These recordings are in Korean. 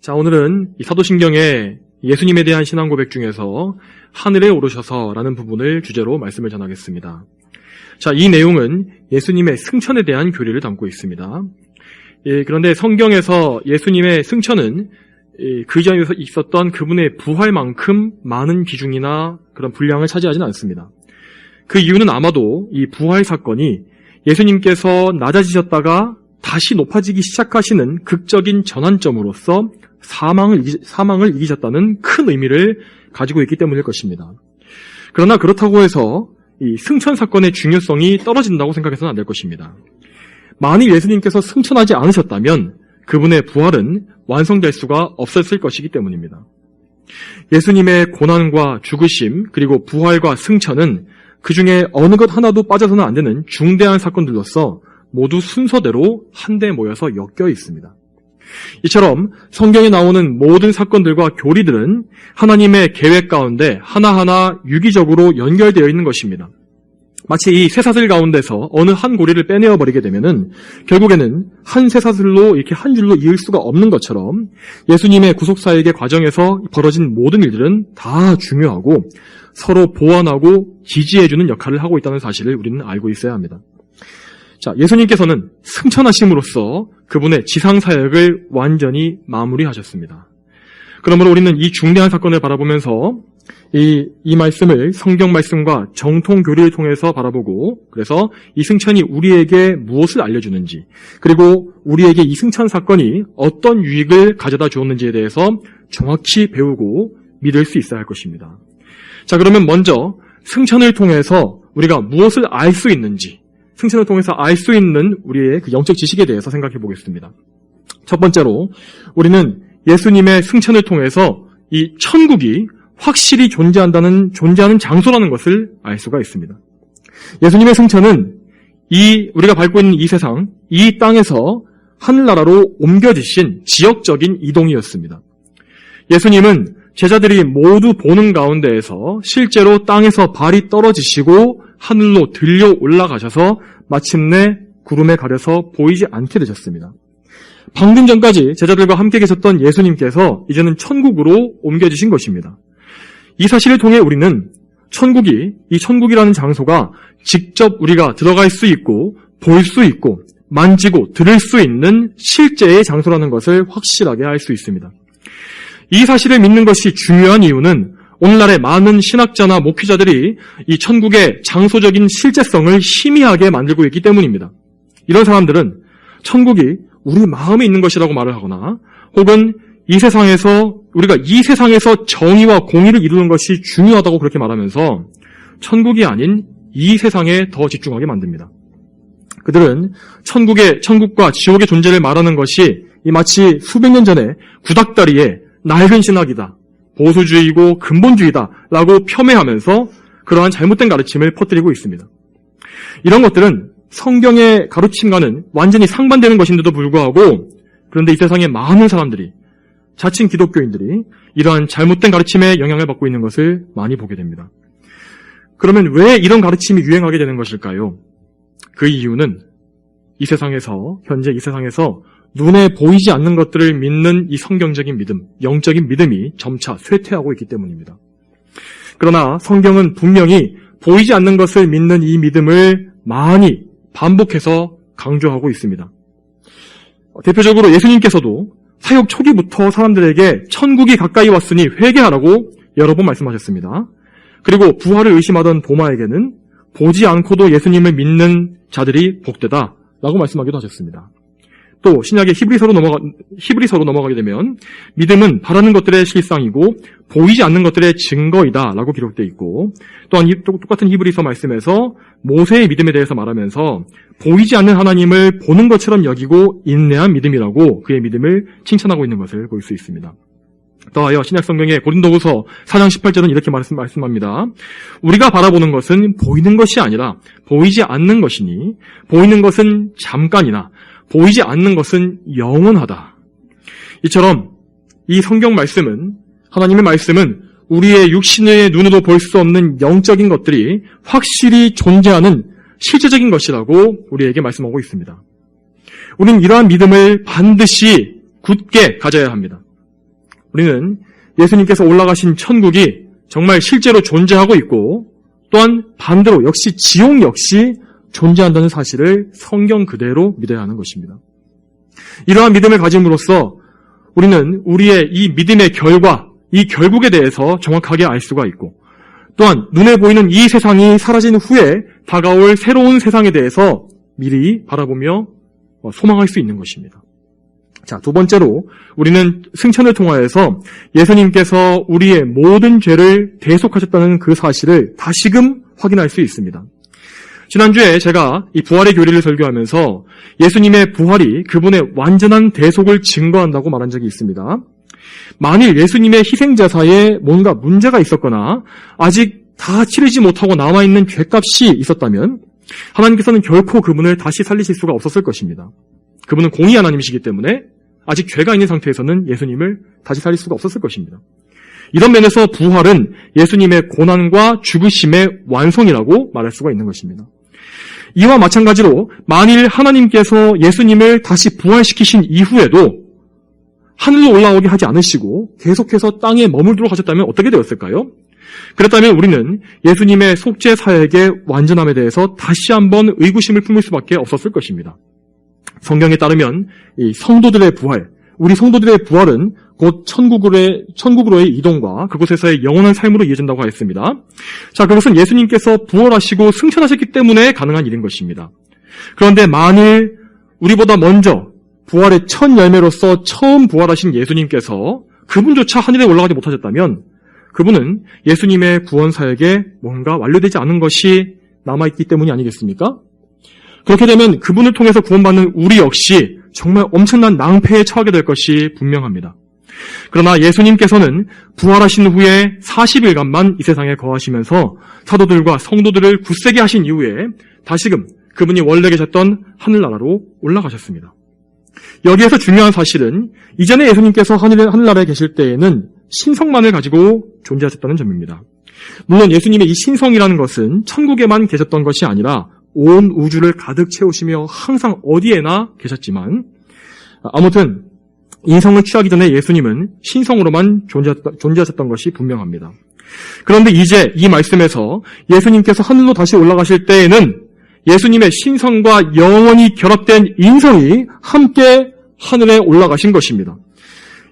자, 오늘은 이 사도신경의 예수님에 대한 신앙 고백 중에서 하늘에 오르셔서라는 부분을 주제로 말씀을 전하겠습니다. 자, 이 내용은 예수님의 승천에 대한 교리를 담고 있습니다. 그런데 성경에서 예수님의 승천은 그 전에 있었던 그분의 부활만큼 많은 비중이나 그런 분량을 차지하지는 않습니다. 그 이유는 아마도 이 부활 사건이 예수님께서 낮아지셨다가 다시 높아지기 시작하시는 극적인 전환점으로서 사망을 이기셨다는 큰 의미를 가지고 있기 때문일 것입니다. 그러나 그렇다고 해서 이 승천 사건의 중요성이 떨어진다고 생각해서는 안 될 것입니다. 만일 예수님께서 승천하지 않으셨다면 그분의 부활은 완성될 수가 없었을 것이기 때문입니다. 예수님의 고난과 죽으심 그리고 부활과 승천은 그 중에 어느 것 하나도 빠져서는 안 되는 중대한 사건들로서 모두 순서대로 한데 모여서 엮여 있습니다. 이처럼 성경에 나오는 모든 사건들과 교리들은 하나님의 계획 가운데 하나하나 유기적으로 연결되어 있는 것입니다. 마치 이 쇠사슬 가운데서 어느 한 고리를 빼내어 버리게 되면은 결국에는 한 쇠사슬로 이렇게 한 줄로 이을 수가 없는 것처럼 예수님의 구속사역의 과정에서 벌어진 모든 일들은 다 중요하고 서로 보완하고 지지해주는 역할을 하고 있다는 사실을 우리는 알고 있어야 합니다. 자, 예수님께서는 승천하심으로써 그분의 지상 사역을 완전히 마무리하셨습니다. 그러므로 우리는 이 중대한 사건을 바라보면서 이 말씀을 성경 말씀과 정통 교리를 통해서 바라보고 그래서 이 승천이 우리에게 무엇을 알려주는지 그리고 우리에게 이 승천 사건이 어떤 유익을 가져다 주었는지에 대해서 정확히 배우고 믿을 수 있어야 할 것입니다. 자, 그러면 먼저 승천을 통해서 우리가 무엇을 알 수 있는지 승천을 통해서 알 수 있는 우리의 그 영적 지식에 대해서 생각해 보겠습니다. 첫 번째로 우리는 예수님의 승천을 통해서 이 천국이 확실히 존재하는 장소라는 것을 알 수가 있습니다. 예수님의 승천은 우리가 밟고 있는 이 세상, 이 땅에서 하늘나라로 옮겨지신 지역적인 이동이었습니다. 예수님은 제자들이 모두 보는 가운데에서 실제로 땅에서 발이 떨어지시고 하늘로 들려 올라가셔서 마침내 구름에 가려서 보이지 않게 되셨습니다. 방금 전까지 제자들과 함께 계셨던 예수님께서 이제는 천국으로 옮겨지신 것입니다. 이 사실을 통해 우리는 이 천국이라는 장소가 직접 우리가 들어갈 수 있고 볼 수 있고 만지고 들을 수 있는 실제의 장소라는 것을 확실하게 알 수 있습니다. 이 사실을 믿는 것이 중요한 이유는 오늘날의 많은 신학자나 목회자들이 이 천국의 장소적인 실제성을 희미하게 만들고 있기 때문입니다. 이런 사람들은 천국이 우리 마음에 있는 것이라고 말을 하거나 혹은 우리가 이 세상에서 정의와 공의를 이루는 것이 중요하다고 그렇게 말하면서 천국이 아닌 이 세상에 더 집중하게 만듭니다. 그들은 천국과 지옥의 존재를 말하는 것이 마치 수백 년 전에 구닥다리에 낡은 신학이다, 보수주의고 근본주의다 라고 폄훼하면서 그러한 잘못된 가르침을 퍼뜨리고 있습니다. 이런 것들은 성경의 가르침과는 완전히 상반되는 것인데도 불구하고 그런데 이 세상의 많은 사람들이 자칭 기독교인들이 이러한 잘못된 가르침에 영향을 받고 있는 것을 많이 보게 됩니다. 그러면 왜 이런 가르침이 유행하게 되는 것일까요? 그 이유는 현재 이 세상에서 눈에 보이지 않는 것들을 믿는 이 성경적인 믿음, 영적인 믿음이 점차 쇠퇴하고 있기 때문입니다. 그러나 성경은 분명히 보이지 않는 것을 믿는 이 믿음을 많이 반복해서 강조하고 있습니다. 대표적으로 예수님께서도 사역 초기부터 사람들에게 천국이 가까이 왔으니 회개하라고 여러 번 말씀하셨습니다. 그리고 부활을 의심하던 도마에게는 보지 않고도 예수님을 믿는 자들이 복되다라고 말씀하기도 하셨습니다. 또 신약의 히브리서로 넘어가게 되면 믿음은 바라는 것들의 실상이고 보이지 않는 것들의 증거이다라고 기록되어 있고 또한 똑같은 히브리서 말씀에서 모세의 믿음에 대해서 말하면서 보이지 않는 하나님을 보는 것처럼 여기고 인내한 믿음이라고 그의 믿음을 칭찬하고 있는 것을 볼 수 있습니다. 더하여 신약 성경의 고린도후서 4장 18절은 이렇게 말씀합니다. 우리가 바라보는 것은 보이는 것이 아니라 보이지 않는 것이니 보이는 것은 잠깐이나 보이지 않는 것은 영원하다. 이처럼 이 성경 말씀은 하나님의 말씀은 우리의 육신의 눈으로 볼 수 없는 영적인 것들이 확실히 존재하는 실제적인 것이라고 우리에게 말씀하고 있습니다. 우리는 이러한 믿음을 반드시 굳게 가져야 합니다. 우리는 예수님께서 올라가신 천국이 정말 실제로 존재하고 있고 또한 반대로 역시 지옥 역시 존재한다는 사실을 성경 그대로 믿어야 하는 것입니다. 이러한 믿음을 가짐으로써 우리는 우리의 이 믿음의 결과, 이 결국에 대해서 정확하게 알 수가 있고 또한 눈에 보이는 이 세상이 사라진 후에 다가올 새로운 세상에 대해서 미리 바라보며 소망할 수 있는 것입니다. 자, 두 번째로 우리는 승천을 통하여서 예수님께서 우리의 모든 죄를 대속하셨다는 그 사실을 다시금 확인할 수 있습니다. 지난주에 제가 이 부활의 교리를 설교하면서 예수님의 부활이 그분의 완전한 대속을 증거한다고 말한 적이 있습니다. 만일 예수님의 희생제사에 뭔가 문제가 있었거나 아직 다 치르지 못하고 남아있는 죄값이 있었다면 하나님께서는 결코 그분을 다시 살리실 수가 없었을 것입니다. 그분은 공의 하나님이시기 때문에 아직 죄가 있는 상태에서는 예수님을 다시 살릴 수가 없었을 것입니다. 이런 면에서 부활은 예수님의 고난과 죽으심의 완성이라고 말할 수가 있는 것입니다. 이와 마찬가지로 만일 하나님께서 예수님을 다시 부활시키신 이후에도 하늘로 올라오게 하지 않으시고 계속해서 땅에 머물도록 하셨다면 어떻게 되었을까요? 그렇다면 우리는 예수님의 속죄 사역의 완전함에 대해서 다시 한번 의구심을 품을 수밖에 없었을 것입니다. 성경에 따르면 이 성도들의 부활, 우리 성도들의 부활은 곧 천국으로의 이동과 그곳에서의 영원한 삶으로 이어진다고 하였습니다. 자, 그것은 예수님께서 부활하시고 승천하셨기 때문에 가능한 일인 것입니다. 그런데 만일 우리보다 먼저 부활의 첫 열매로서 처음 부활하신 예수님께서 그분조차 하늘에 올라가지 못하셨다면 그분은 예수님의 구원 사역에 뭔가 완료되지 않은 것이 남아있기 때문이 아니겠습니까? 그렇게 되면 그분을 통해서 구원받는 우리 역시 정말 엄청난 낭패에 처하게 될 것이 분명합니다. 그러나 예수님께서는 부활하신 후에 40일간만 이 세상에 거하시면서 사도들과 성도들을 굳세게 하신 이후에 다시금 그분이 원래 계셨던 하늘나라로 올라가셨습니다. 여기에서 중요한 사실은 이전에 예수님께서 하늘나라에 계실 때에는 신성만을 가지고 존재하셨다는 점입니다. 물론 예수님의 이 신성이라는 것은 천국에만 계셨던 것이 아니라 온 우주를 가득 채우시며 항상 어디에나 계셨지만 아무튼 인성을 취하기 전에 예수님은 신성으로만 존재하셨던 것이 분명합니다. 그런데 이제 이 말씀에서 예수님께서 하늘로 다시 올라가실 때에는 예수님의 신성과 영원히 결합된 인성이 함께 하늘에 올라가신 것입니다.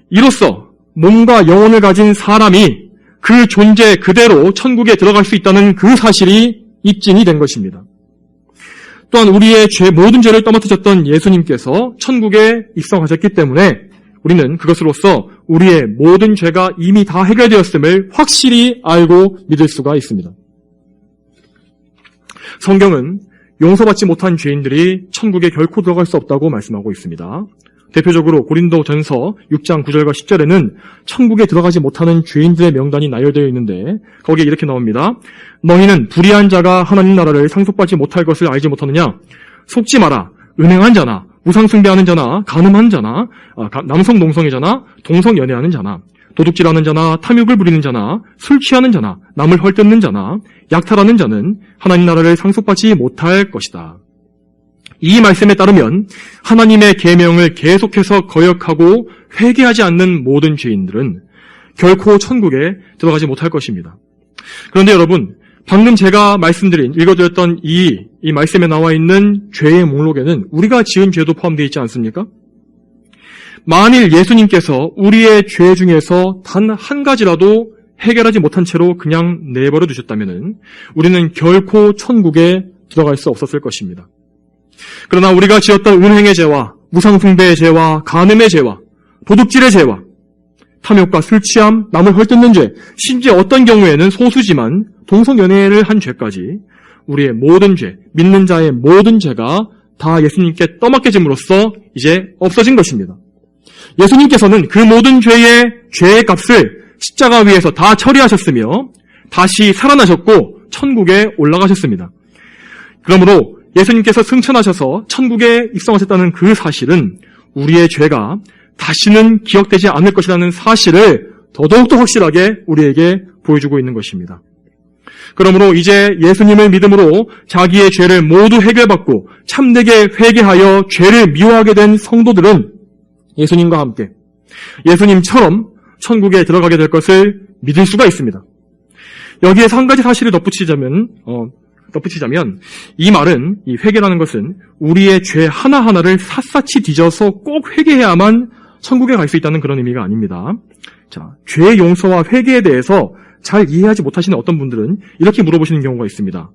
이로써 몸과 영혼을 가진 사람이 그 존재 그대로 천국에 들어갈 수 있다는 그 사실이 입증이 된 것입니다. 또한 우리의 모든 죄를 떠맡으셨던 예수님께서 천국에 입성하셨기 때문에 우리는 그것으로서 우리의 모든 죄가 이미 다 해결되었음을 확실히 알고 믿을 수가 있습니다. 성경은 용서받지 못한 죄인들이 천국에 결코 들어갈 수 없다고 말씀하고 있습니다. 대표적으로 고린도전서 6장 9절과 10절에는 천국에 들어가지 못하는 죄인들의 명단이 나열되어 있는데 거기에 이렇게 나옵니다. 너희는 불의한 자가 하나님 나라를 상속받지 못할 것을 알지 못하느냐? 속지 마라. 은행한 자나 우상 숭배하는 자나 간음하는 자나 남성 동성애자나 동성 연애하는 자나 도둑질하는 자나 탐욕을 부리는 자나 술 취하는 자나 남을 헐뜯는 자나 약탈하는 자는 하나님 나라를 상속받지 못할 것이다. 이 말씀에 따르면 하나님의 계명을 계속해서 거역하고 회개하지 않는 모든 죄인들은 결코 천국에 들어가지 못할 것입니다. 그런데 여러분, 방금 제가 읽어드렸던 이 말씀에 나와 있는 죄의 목록에는 우리가 지은 죄도 포함되어 있지 않습니까? 만일 예수님께서 우리의 죄 중에서 단 한 가지라도 해결하지 못한 채로 그냥 내버려 두셨다면 우리는 결코 천국에 들어갈 수 없었을 것입니다. 그러나 우리가 지었던 은행의 죄와 우상숭배의 죄와 간음의 죄와 도둑질의 죄와 탐욕과 술취함, 남을 헐뜯는 죄, 심지어 어떤 경우에는 소수지만 동성연애를 한 죄까지 우리의 모든 죄, 믿는 자의 모든 죄가 다 예수님께 떠맡겨짐으로써 이제 없어진 것입니다. 예수님께서는 그 모든 죄의 값을 십자가 위에서 다 처리하셨으며 다시 살아나셨고 천국에 올라가셨습니다. 그러므로 예수님께서 승천하셔서 천국에 입성하셨다는 그 사실은 우리의 죄가 다시는 기억되지 않을 것이라는 사실을 더더욱더 확실하게 우리에게 보여주고 있는 것입니다. 그러므로 이제 예수님을 믿음으로 자기의 죄를 모두 해결받고 참되게 회개하여 죄를 미워하게 된 성도들은 예수님과 함께 예수님처럼 천국에 들어가게 될 것을 믿을 수가 있습니다. 여기에서 한 가지 사실을 덧붙이자면 이 말은, 이 회개라는 것은 우리의 죄 하나하나를 샅샅이 뒤져서 꼭 회개해야만 천국에 갈 수 있다는 그런 의미가 아닙니다. 자, 죄의 용서와 회개에 대해서 잘 이해하지 못하시는 어떤 분들은 이렇게 물어보시는 경우가 있습니다.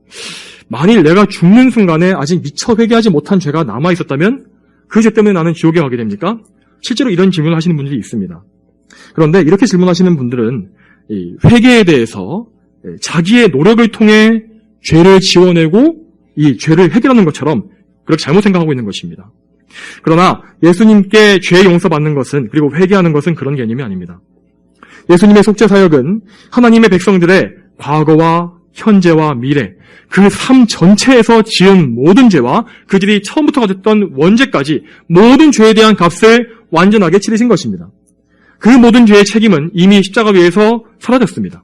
만일 내가 죽는 순간에 아직 미처 회개하지 못한 죄가 남아있었다면 그 죄 때문에 나는 지옥에 가게 됩니까? 실제로 이런 질문을 하시는 분들이 있습니다. 그런데 이렇게 질문하시는 분들은 이 회개에 대해서 자기의 노력을 통해 죄를 지워내고 이 죄를 해결하는 것처럼 그렇게 잘못 생각하고 있는 것입니다. 그러나 예수님께 죄 용서받는 것은, 그리고 회개하는 것은 그런 개념이 아닙니다. 예수님의 속죄 사역은 하나님의 백성들의 과거와 현재와 미래, 그 삶 전체에서 지은 모든 죄와 그들이 처음부터 가졌던 원죄까지 모든 죄에 대한 값을 완전하게 치르신 것입니다. 그 모든 죄의 책임은 이미 십자가 위에서 사라졌습니다.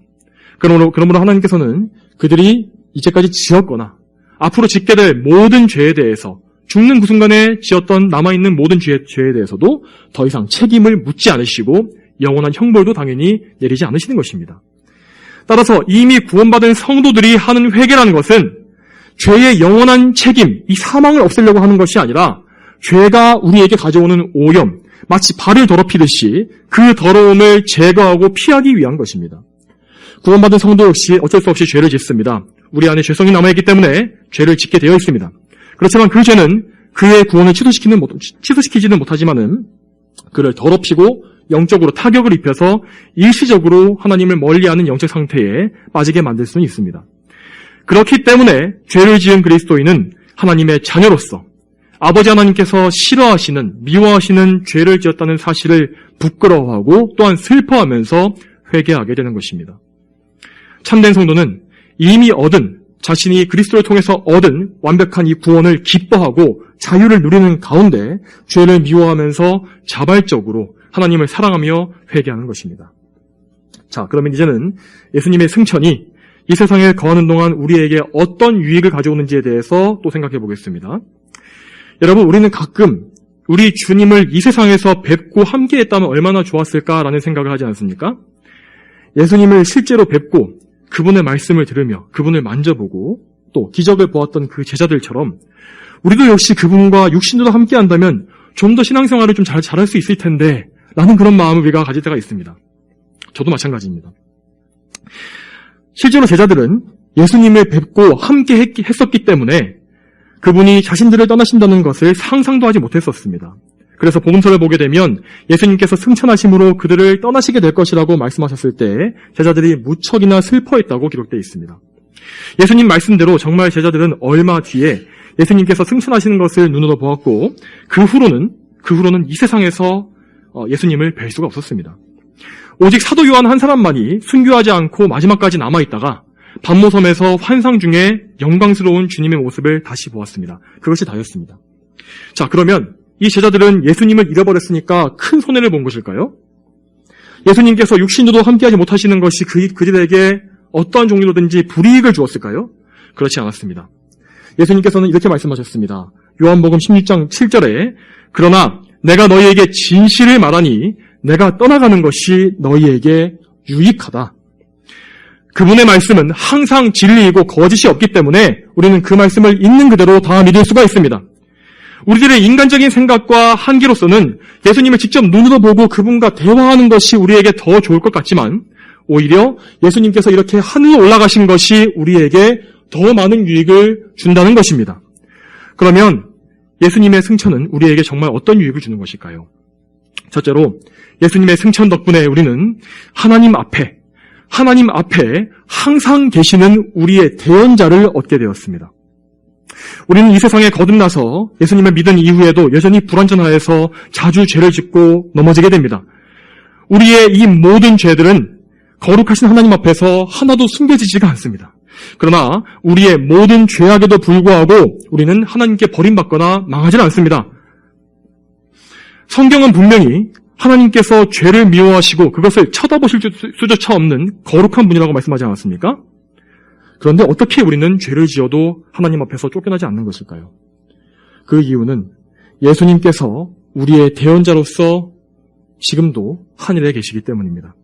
그러므로 하나님께서는 그들이 이제까지 지었거나 앞으로 짓게 될 모든 죄에 대해서, 죽는 그 순간에 지었던 남아있는 모든 죄에 대해서도 더 이상 책임을 묻지 않으시고 영원한 형벌도 당연히 내리지 않으시는 것입니다. 따라서 이미 구원받은 성도들이 하는 회개라는 것은 죄의 영원한 책임, 이 사망을 없애려고 하는 것이 아니라 죄가 우리에게 가져오는 오염, 마치 발을 더럽히듯이 그 더러움을 제거하고 피하기 위한 것입니다. 구원받은 성도 역시 어쩔 수 없이 죄를 짓습니다. 우리 안에 죄성이 남아있기 때문에 죄를 짓게 되어 있습니다. 그렇지만 그 죄는 그의 구원을 취소시키지는 못하지만은 그를 더럽히고 영적으로 타격을 입혀서 일시적으로 하나님을 멀리하는 영적 상태에 빠지게 만들 수는 있습니다. 그렇기 때문에 죄를 지은 그리스도인은 하나님의 자녀로서 아버지 하나님께서 싫어하시는, 미워하시는 죄를 지었다는 사실을 부끄러워하고 또한 슬퍼하면서 회개하게 되는 것입니다. 참된 성도는 이미 자신이 그리스도를 통해서 얻은 완벽한 이 구원을 기뻐하고 자유를 누리는 가운데 죄를 미워하면서 자발적으로 하나님을 사랑하며 회개하는 것입니다. 자, 그러면 이제는 예수님의 승천이 이 세상에 거하는 동안 우리에게 어떤 유익을 가져오는지에 대해서 또 생각해 보겠습니다. 여러분, 우리는 가끔 우리 주님을 이 세상에서 뵙고 함께했다면 얼마나 좋았을까라는 생각을 하지 않습니까? 예수님을 실제로 뵙고 그분의 말씀을 들으며 그분을 만져보고 또 기적을 보았던 그 제자들처럼 우리도 역시 그분과 육신으로 함께한다면 좀 더 신앙생활을 좀 잘할 수 있을 텐데 라는 그런 마음을 우리가 가질 때가 있습니다. 저도 마찬가지입니다. 실제로 제자들은 예수님을 뵙고 함께 했었기 때문에 그분이 자신들을 떠나신다는 것을 상상도 하지 못했었습니다. 그래서 복음서를 보게 되면 예수님께서 승천하심으로 그들을 떠나시게 될 것이라고 말씀하셨을 때 제자들이 무척이나 슬퍼했다고 기록되어 있습니다. 예수님 말씀대로 정말 제자들은 얼마 뒤에 예수님께서 승천하시는 것을 눈으로 보았고 그 후로는 이 세상에서 예수님을 뵐 수가 없었습니다. 오직 사도 요한 한 사람만이 순교하지 않고 마지막까지 남아있다가 반모섬에서 환상 중에 영광스러운 주님의 모습을 다시 보았습니다. 그것이 다였습니다. 자, 그러면 이 제자들은 예수님을 잃어버렸으니까 큰 손해를 본 것일까요? 예수님께서 육신으로도 함께하지 못하시는 것이 그들에게 어떠한 종류로든지 불이익을 주었을까요? 그렇지 않았습니다. 예수님께서는 이렇게 말씀하셨습니다. 요한복음 16장 7절에 그러나 내가 너희에게 진실을 말하니 내가 떠나가는 것이 너희에게 유익하다. 그분의 말씀은 항상 진리이고 거짓이 없기 때문에 우리는 그 말씀을 있는 그대로 다 믿을 수가 있습니다. 우리들의 인간적인 생각과 한계로서는 예수님을 직접 눈으로 보고 그분과 대화하는 것이 우리에게 더 좋을 것 같지만 오히려 예수님께서 이렇게 하늘로 올라가신 것이 우리에게 더 많은 유익을 준다는 것입니다. 그러면 예수님의 승천은 우리에게 정말 어떤 유익을 주는 것일까요? 첫째로 예수님의 승천 덕분에 우리는 하나님 앞에 항상 계시는 우리의 대언자를 얻게 되었습니다. 우리는 이 세상에 거듭나서 예수님을 믿은 이후에도 여전히 불완전하여서 자주 죄를 짓고 넘어지게 됩니다. 우리의 이 모든 죄들은 거룩하신 하나님 앞에서 하나도 숨겨지지가 않습니다. 그러나 우리의 모든 죄악에도 불구하고 우리는 하나님께 버림받거나 망하지는 않습니다. 성경은 분명히 하나님께서 죄를 미워하시고 그것을 쳐다보실 수조차 없는 거룩한 분이라고 말씀하지 않았습니까? 그런데 어떻게 우리는 죄를 지어도 하나님 앞에서 쫓겨나지 않는 것일까요? 그 이유는 예수님께서 우리의 대언자로서 지금도 하늘에 계시기 때문입니다.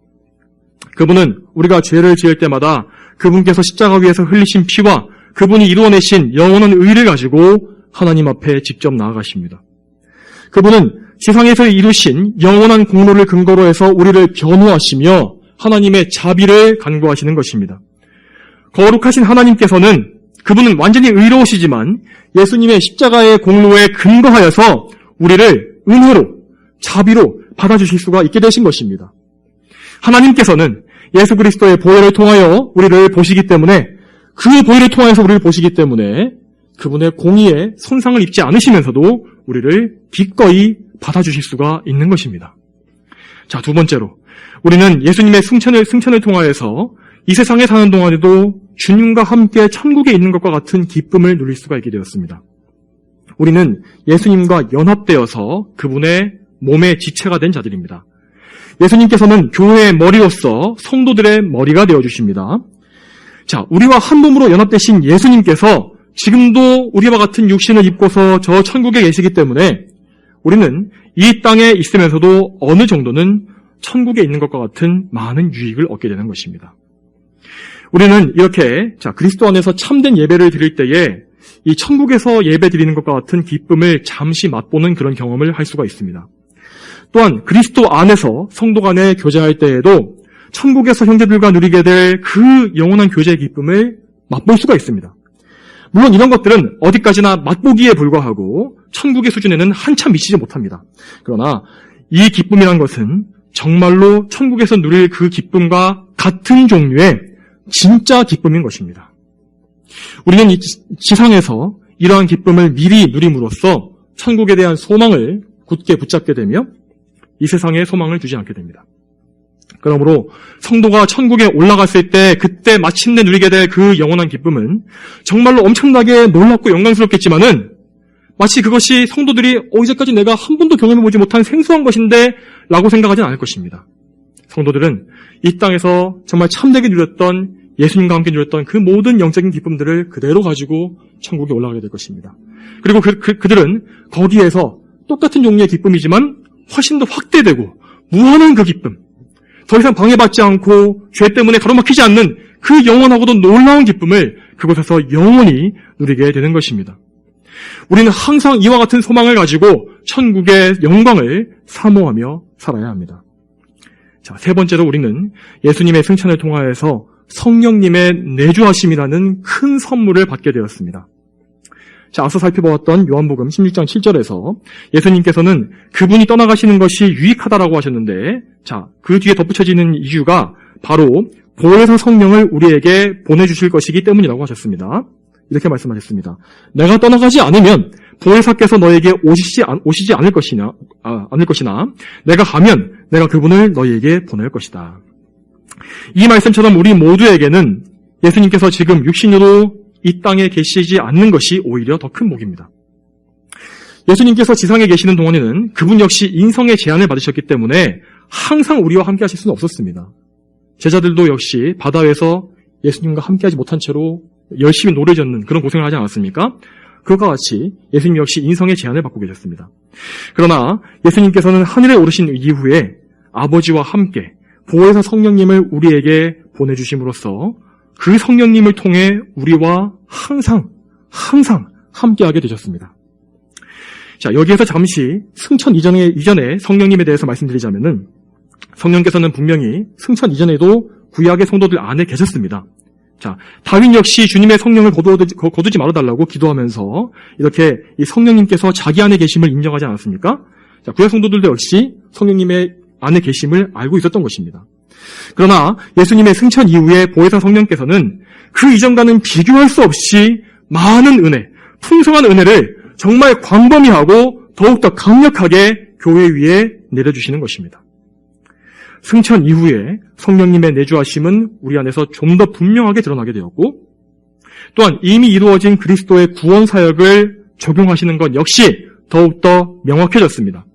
그분은 우리가 죄를 지을 때마다 그분께서 십자가 위에서 흘리신 피와 그분이 이루어내신 영원한 의를 가지고 하나님 앞에 직접 나아가십니다. 그분은 지상에서 이루신 영원한 공로를 근거로 해서 우리를 변호하시며 하나님의 자비를 간구하시는 것입니다. 거룩하신 하나님께서는 그분은 완전히 의로우시지만 예수님의 십자가의 공로에 근거하여서 우리를 은혜로, 자비로 받아주실 수가 있게 되신 것입니다. 하나님께서는 예수 그리스도의 보혈을 통하여 우리를 보시기 때문에, 그 보혈을 통하여서 우리를 보시기 때문에 그분의 공의에 손상을 입지 않으시면서도 우리를 기꺼이 받아주실 수가 있는 것입니다. 자, 두 번째로 우리는 예수님의 승천을 통하여서 이 세상에 사는 동안에도 주님과 함께 천국에 있는 것과 같은 기쁨을 누릴 수가 있게 되었습니다. 우리는 예수님과 연합되어서 그분의 몸의 지체가 된 자들입니다. 예수님께서는 교회의 머리로서 성도들의 머리가 되어주십니다. 자, 우리와 한 몸으로 연합되신 예수님께서 지금도 우리와 같은 육신을 입고서 저 천국에 계시기 때문에 우리는 이 땅에 있으면서도 어느 정도는 천국에 있는 것과 같은 많은 유익을 얻게 되는 것입니다. 우리는 이렇게 그리스도 안에서 참된 예배를 드릴 때에 이 천국에서 예배 드리는 것과 같은 기쁨을 잠시 맛보는 그런 경험을 할 수가 있습니다. 또한 그리스도 안에서 성도 간에 교제할 때에도 천국에서 형제들과 누리게 될 그 영원한 교제의 기쁨을 맛볼 수가 있습니다. 물론 이런 것들은 어디까지나 맛보기에 불과하고 천국의 수준에는 한참 미치지 못합니다. 그러나 이 기쁨이란 것은 정말로 천국에서 누릴 그 기쁨과 같은 종류의 진짜 기쁨인 것입니다. 우리는 이 지상에서 이러한 기쁨을 미리 누림으로써 천국에 대한 소망을 굳게 붙잡게 되며 이 세상에 소망을 두지 않게 됩니다. 그러므로 성도가 천국에 올라갔을 때 그때 마침내 누리게 될 그 영원한 기쁨은 정말로 엄청나게 놀랍고 영광스럽겠지만은 마치 그것이 성도들이 이제까지 내가 한 번도 경험해보지 못한 생소한 것인데 라고 생각하지는 않을 것입니다. 성도들은 이 땅에서 정말 참되게 누렸던, 예수님과 함께 누렸던 그 모든 영적인 기쁨들을 그대로 가지고 천국에 올라가게 될 것입니다. 그리고 그들은 거기에서 똑같은 종류의 기쁨이지만 훨씬 더 확대되고 무한한 그 기쁨, 더 이상 방해받지 않고 죄 때문에 가로막히지 않는 그 영원하고도 놀라운 기쁨을 그곳에서 영원히 누리게 되는 것입니다. 우리는 항상 이와 같은 소망을 가지고 천국의 영광을 사모하며 살아야 합니다. 자, 세 번째로 우리는 예수님의 승천을 통하여서 성령님의 내주하심이라는 큰 선물을 받게 되었습니다. 자, 앞서 살펴보았던 요한복음 16장 7절에서 예수님께서는 그분이 떠나가시는 것이 유익하다라고 하셨는데, 자, 그 뒤에 덧붙여지는 이유가 바로 보혜사 성령을 우리에게 보내주실 것이기 때문이라고 하셨습니다. 이렇게 말씀하셨습니다. 내가 떠나가지 않으면 보혜사께서 너에게 오시지 않을 것이나 내가 가면 내가 그분을 너희에게 보낼 것이다. 이 말씀처럼 우리 모두에게는 예수님께서 지금 육신으로 이 땅에 계시지 않는 것이 오히려 더 큰 복입니다. 예수님께서 지상에 계시는 동안에는 그분 역시 인성의 제한을 받으셨기 때문에 항상 우리와 함께 하실 수는 없었습니다. 제자들도 역시 바다 위에서 예수님과 함께하지 못한 채로 열심히 노래 젓는 그런 고생을 하지 않았습니까? 그것과 같이 예수님 역시 인성의 제한을 받고 계셨습니다. 그러나 예수님께서는 하늘에 오르신 이후에 아버지와 함께 보혜사 성령님을 우리에게 보내주심으로써 그 성령님을 통해 우리와 항상 함께하게 되셨습니다. 자, 여기에서 잠시 승천 이전에 성령님에 대해서 말씀드리자면은 성령께서는 분명히 승천 이전에도 구약의 성도들 안에 계셨습니다. 자, 다윈 역시 주님의 성령을 거두지 말아달라고 기도하면서 이렇게 이 성령님께서 자기 안에 계심을 인정하지 않았습니까? 자, 구약 성도들도 역시 성령님의 안에 계심을 알고 있었던 것입니다. 그러나 예수님의 승천 이후에 보혜사 성령께서는 그 이전과는 비교할 수 없이 많은 은혜, 풍성한 은혜를 정말 광범위하고 더욱더 강력하게 교회 위에 내려주시는 것입니다. 승천 이후에 성령님의 내주하심은 우리 안에서 좀 더 분명하게 드러나게 되었고, 또한 이미 이루어진 그리스도의 구원 사역을 적용하시는 것 역시 더욱더 명확해졌습니다.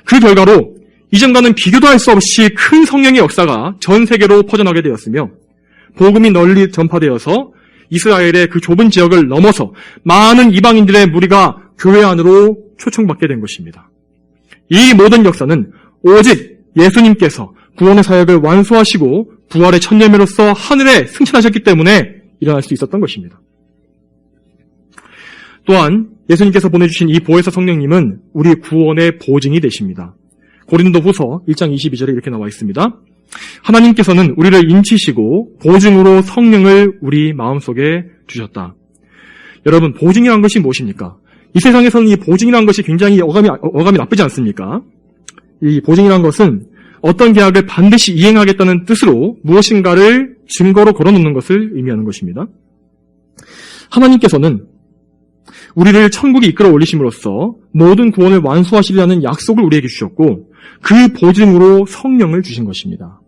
그 결과로 이전과는 비교도 할 수 없이 큰 성령의 역사가 전 세계로 퍼져나게 되었으며 복음이 널리 전파되어서 이스라엘의 그 좁은 지역을 넘어서 많은 이방인들의 무리가 교회 안으로 초청받게 된 것입니다. 이 모든 역사는 오직 예수님께서 구원의 사역을 완수하시고 부활의 첫 열매로서 하늘에 승천하셨기 때문에 일어날 수 있었던 것입니다. 또한 예수님께서 보내주신 이 보혜사 성령님은 우리 구원의 보증이 되십니다. 고린도후서 1장 22절에 이렇게 나와 있습니다. 하나님께서는 우리를 인치시고 보증으로 성령을 우리 마음속에 주셨다. 여러분, 보증이란 것이 무엇입니까? 이 세상에서는 이 보증이란 것이 굉장히 어감이 나쁘지 않습니까? 이 보증이란 것은 어떤 계약을 반드시 이행하겠다는 뜻으로 무엇인가를 증거로 걸어놓는 것을 의미하는 것입니다. 하나님께서는 우리를 천국에 이끌어 올리심으로써 모든 구원을 완수하시리라는 약속을 우리에게 주셨고 그 보증으로 성령을 주신 것입니다.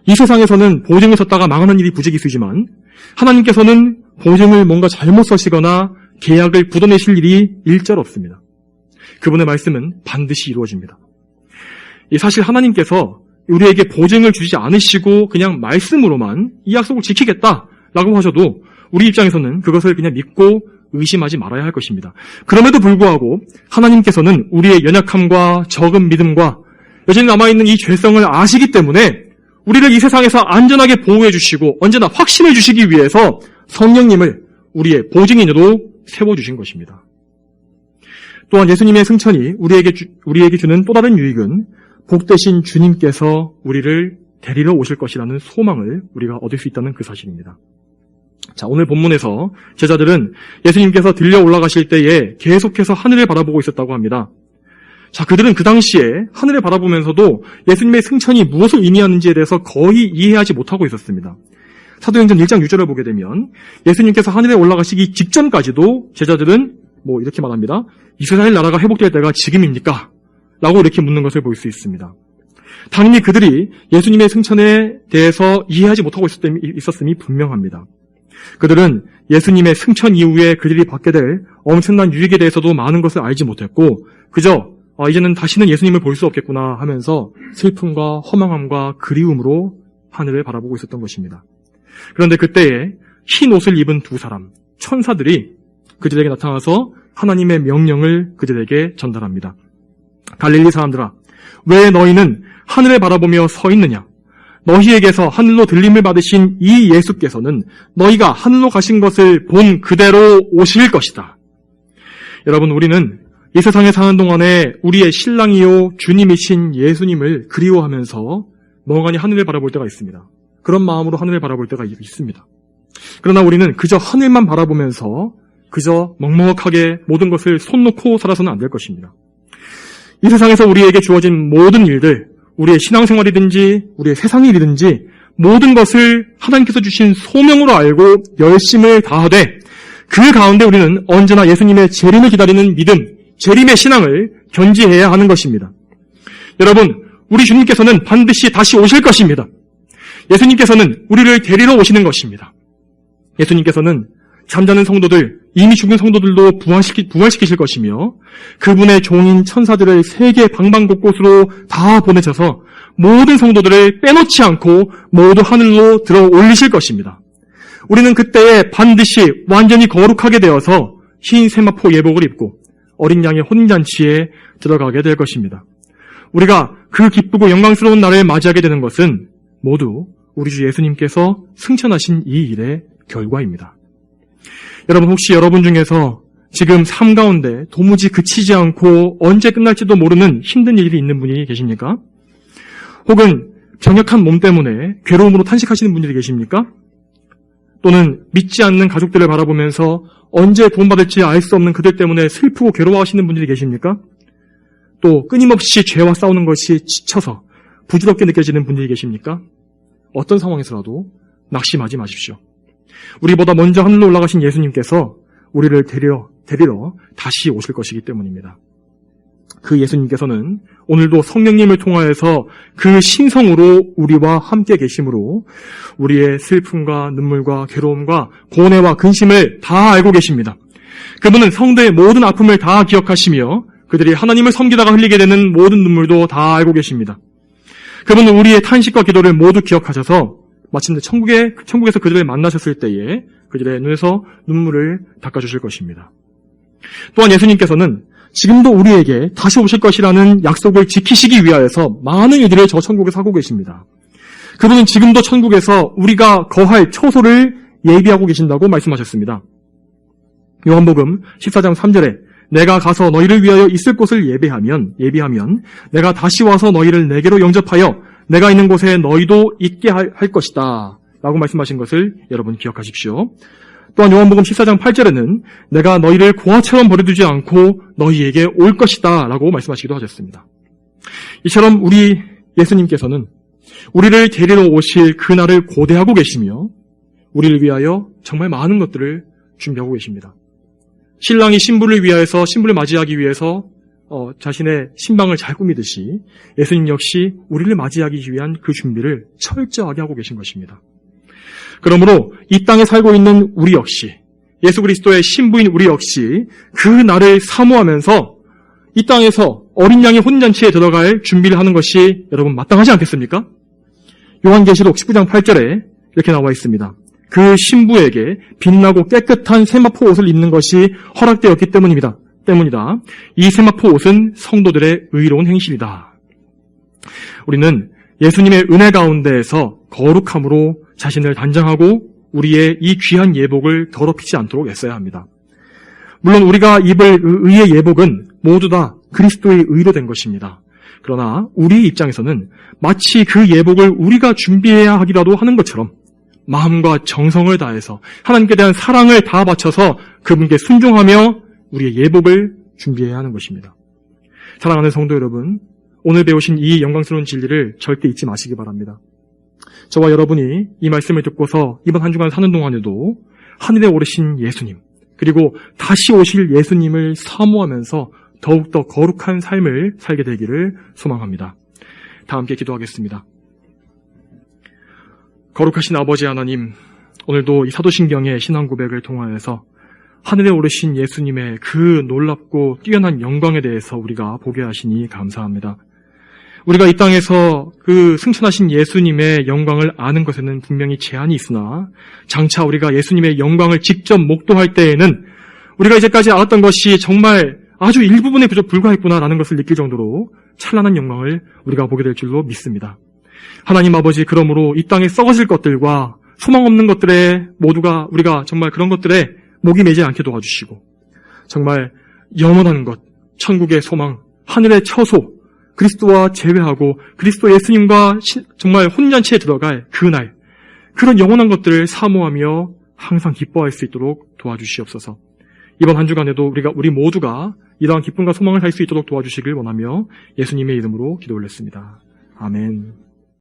이 세상에서는 보증을 썼다가 망하는 일이 부지기수지만 하나님께서는 보증을 뭔가 잘못 쓰시거나 계약을 굳어내실 일이 일절 없습니다. 그분의 말씀은 반드시 이루어집니다. 사실 하나님께서 우리에게 보증을 주지 않으시고 그냥 말씀으로만 이 약속을 지키겠다라고 하셔도 우리 입장에서는 그것을 그냥 믿고 의심하지 말아야 할 것입니다. 그럼에도 불구하고 하나님께서는 우리의 연약함과 적은 믿음과 여전히 남아있는 이 죄성을 아시기 때문에 우리를 이 세상에서 안전하게 보호해 주시고 언제나 확신해 주시기 위해서 성령님을 우리의 보증인으로 세워주신 것입니다. 또한 예수님의 승천이 우리에게 주는 또 다른 유익은 복되신 주님께서 우리를 데리러 오실 것이라는 소망을 우리가 얻을 수 있다는 그 사실입니다. 자, 오늘 본문에서 제자들은 예수님께서 들려 올라가실 때에 계속해서 하늘을 바라보고 있었다고 합니다. 자, 그들은 그 당시에 하늘을 바라보면서도 예수님의 승천이 무엇을 의미하는지에 대해서 거의 이해하지 못하고 있었습니다. 사도행전 1장 6절을 보게 되면 예수님께서 하늘에 올라가시기 직전까지도 제자들은 이렇게 말합니다. 이스라엘 나라가 회복될 때가 지금입니까? 라고 이렇게 묻는 것을 볼 수 있습니다. 당연히 그들이 예수님의 승천에 대해서 이해하지 못하고 있었음이 분명합니다. 그들은 예수님의 승천 이후에 그들이 받게 될 엄청난 유익에 대해서도 많은 것을 알지 못했고 그저 이제는 다시는 예수님을 볼 수 없겠구나 하면서 슬픔과 허망함과 그리움으로 하늘을 바라보고 있었던 것입니다. 그런데 그때에 흰 옷을 입은 두 사람, 천사들이 그들에게 나타나서 하나님의 명령을 그들에게 전달합니다. 갈릴리 사람들아, 왜 너희는 하늘을 바라보며 서 있느냐? 너희에게서 하늘로 들림을 받으신 이 예수께서는 너희가 하늘로 가신 것을 본 그대로 오실 것이다. 여러분, 우리는 이 세상에 사는 동안에 우리의 신랑이요 주님이신 예수님을 그리워하면서 멍하니 하늘을 바라볼 때가 있습니다. 그런 마음으로 하늘을 바라볼 때가 있습니다. 그러나 우리는 그저 하늘만 바라보면서 그저 먹먹하게 모든 것을 손 놓고 살아서는 안 될 것입니다. 이 세상에서 우리에게 주어진 모든 일들, 우리의 신앙생활이든지 우리의 세상 일이든지 모든 것을 하나님께서 주신 소명으로 알고 열심을 다하되 그 가운데 우리는 언제나 예수님의 재림을 기다리는 믿음, 재림의 신앙을 견지해야 하는 것입니다. 여러분, 우리 주님께서는 반드시 다시 오실 것입니다. 예수님께서는 우리를 데리러 오시는 것입니다. 예수님께서는 잠자는 성도들, 이미 죽은 성도들도 부활시키실 것이며 그분의 종인 천사들을 세계 방방곳곳으로 다 보내셔서 모든 성도들을 빼놓지 않고 모두 하늘로 들어 올리실 것입니다. 우리는 그때에 반드시 완전히 거룩하게 되어서 흰 세마포 예복을 입고 어린 양의 혼인잔치에 들어가게 될 것입니다. 우리가 그 기쁘고 영광스러운 날을 맞이하게 되는 것은 모두 우리 주 예수님께서 승천하신 이 일의 결과입니다. 여러분, 혹시 여러분 중에서 지금 삶 가운데 도무지 그치지 않고 언제 끝날지도 모르는 힘든 일이 있는 분이 계십니까? 혹은 병약한 몸 때문에 괴로움으로 탄식하시는 분들이 계십니까? 또는 믿지 않는 가족들을 바라보면서 언제 구원받을지 알 수 없는 그들 때문에 슬프고 괴로워하시는 분들이 계십니까? 또 끊임없이 죄와 싸우는 것이 지쳐서 부질없게 느껴지는 분들이 계십니까? 어떤 상황에서라도 낙심하지 마십시오. 우리보다 먼저 하늘로 올라가신 예수님께서 우리를 데리러 다시 오실 것이기 때문입니다. 그 예수님께서는 오늘도 성령님을 통하여서 그 신성으로 우리와 함께 계심으로 우리의 슬픔과 눈물과 괴로움과 고뇌와 근심을 다 알고 계십니다. 그분은 성도의 모든 아픔을 다 기억하시며 그들이 하나님을 섬기다가 흘리게 되는 모든 눈물도 다 알고 계십니다. 그분은 우리의 탄식과 기도를 모두 기억하셔서 마침내 천국에서 그들을 만나셨을 때에 그들의 눈에서 눈물을 닦아주실 것입니다. 또한 예수님께서는 지금도 우리에게 다시 오실 것이라는 약속을 지키시기 위하여서 많은 일들을 저 천국에서 하고 계십니다. 그분은 지금도 천국에서 우리가 거할 처소를 예비하고 계신다고 말씀하셨습니다. 요한복음 14장 3절에 내가 가서 너희를 위하여 있을 곳을 예비하면 내가 다시 와서 너희를 내게로 영접하여 내가 있는 곳에 너희도 있게 할 것이다 라고 말씀하신 것을 여러분 기억하십시오. 또한 요한복음 14장 8절에는 내가 너희를 고아처럼 버려두지 않고 너희에게 올 것이다 라고 말씀하시기도 하셨습니다. 이처럼 우리 예수님께서는 우리를 데리러 오실 그날을 고대하고 계시며 우리를 위하여 정말 많은 것들을 준비하고 계십니다. 신랑이 신부를 위하여서 신부를 맞이하기 위해서 자신의 신방을 잘 꾸미듯이 예수님 역시 우리를 맞이하기 위한 그 준비를 철저하게 하고 계신 것입니다. 그러므로 이 땅에 살고 있는 우리 역시 예수 그리스도의 신부인 우리 역시 그 날을 사모하면서 이 땅에서 어린 양의 혼잔치에 들어갈 준비를 하는 것이 여러분 마땅하지 않겠습니까? 요한계시록 19장 8절에 이렇게 나와 있습니다. 그 신부에게 빛나고 깨끗한 세마포 옷을 입는 것이 허락되었기 때문이다. 이 세마포 옷은 성도들의 의로운 행실이다. 우리는 예수님의 은혜 가운데에서 거룩함으로 자신을 단장하고 우리의 이 귀한 예복을 더럽히지 않도록 애써야 합니다. 물론 우리가 입을 의의 예복은 모두 다 그리스도의 의로 된 것입니다. 그러나 우리 입장에서는 마치 그 예복을 우리가 준비해야 하기라도 하는 것처럼 마음과 정성을 다해서 하나님께 대한 사랑을 다 바쳐서 그분께 순종하며 우리의 예복을 준비해야 하는 것입니다. 사랑하는 성도 여러분, 오늘 배우신 이 영광스러운 진리를 절대 잊지 마시기 바랍니다. 저와 여러분이 이 말씀을 듣고서 이번 한 주간 사는 동안에도 하늘에 오르신 예수님, 그리고 다시 오실 예수님을 사모하면서 더욱더 거룩한 삶을 살게 되기를 소망합니다. 다 함께 기도하겠습니다. 거룩하신 아버지 하나님, 오늘도 이 사도신경의 신앙 고백을 통하여서 하늘에 오르신 예수님의 그 놀랍고 뛰어난 영광에 대해서 우리가 보게 하시니 감사합니다. 우리가 이 땅에서 그 승천하신 예수님의 영광을 아는 것에는 분명히 제한이 있으나 장차 우리가 예수님의 영광을 직접 목도할 때에는 우리가 이제까지 알았던 것이 정말 아주 일부분에 불과했구나라는 것을 느낄 정도로 찬란한 영광을 우리가 보게 될 줄로 믿습니다. 하나님 아버지, 그러므로 이 땅에 썩어질 것들과 소망 없는 것들에 모두가 우리가 정말 그런 것들에 목이 매지 않게 도와주시고 정말 영원한 것, 천국의 소망, 하늘의 처소, 그리스도와 재회하고 그리스도 예수님과 정말 혼잔치에 들어갈 그날, 그런 영원한 것들을 사모하며 항상 기뻐할 수 있도록 도와주시옵소서. 이번 한 주간에도 우리 모두가 이러한 기쁨과 소망을 살 수 있도록 도와주시길 원하며 예수님의 이름으로 기도 올렸습니다. 아멘.